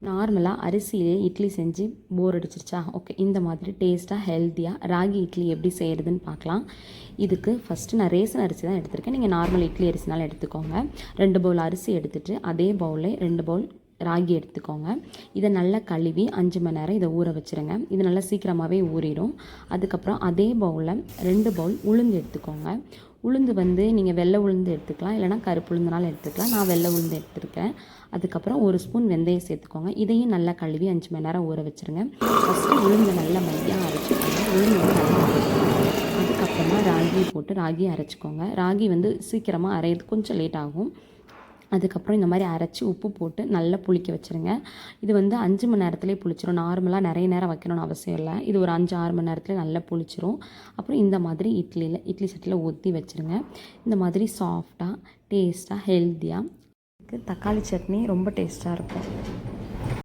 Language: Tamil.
நார்மலாக அரிசியிலே இட்லி செஞ்சு போர் அடிச்சிருச்சா? ஓகே, இந்த மாதிரி டேஸ்ட்டாக ஹெல்த்தியாக ராகி இட்லி எப்படி செய்கிறதுன்னு பார்க்கலாம். இதுக்கு ஃபஸ்ட்டு நான் ரேசன் அரிசி தான் எடுத்திருக்கேன். நீங்கள் நார்மல் இட்லி அரிசினாலும் எடுத்துக்கோங்க. 2 பவுல் அரிசி எடுத்துகிட்டு அதே பவுலில் 2 பவுல் ராகி எடுத்துக்கோங்க. இதை நல்லா கழுவி 5 மணி நேரம் இதை ஊற வச்சுருங்க. இது நல்லா சீக்கிரமாகவே ஊறிடும். அதுக்கப்புறம் அதே பவுலில் 2 பவுல் உளுந்து எடுத்துக்கோங்க. உளுந்து நீங்கள் வெள்ளை உளுந்து எடுத்துக்கலாம், இல்லைனா கருப்பு உளுந்துனாலும் எடுத்துக்கலாம். நான் வெள்ளை உளுந்து எடுத்துருக்கேன். அதுக்கப்புறம் 1 ஸ்பூன் வெந்தயம் சேர்த்துக்கோங்க. இதையும் நல்லா கழுவி 5 மணி நேரம் ஊற வச்சுருங்க. ஃபஸ்ட்டு உளுந்து நல்லா மையாக அரைச்சிக்கோங்க. உளுந்து நல்லா அரைச்சிக்கோங்க. அதுக்கப்புறமா ராகி போட்டு ராகி அரைச்சிக்கோங்க. ராகி சீக்கிரமாக அரையிறது கொஞ்சம் லேட் ஆகும். அதுக்கப்புறம் இந்த மாதிரி அரைச்சி உப்பு போட்டு நல்லா புளிக்க வச்சுருங்க. இது 5 மணி நேரத்துலேயே புளிச்சிரும். நார்மலாக நிறைய நேரம் வைக்கணும்னு அவசியம் இல்லை. இது ஒரு 5-6 மணி நேரத்தில் நல்லா புளிச்சிரும். அப்புறம் இந்த மாதிரி இட்லி சட்டியில் ஊற்றி வச்சுருங்க. இந்த மாதிரி சாஃப்டாக டேஸ்ட்டாக ஹெல்த்தியாக தக்காளி சட்னி ரொம்ப டேஸ்ட்டாக இருக்கும்.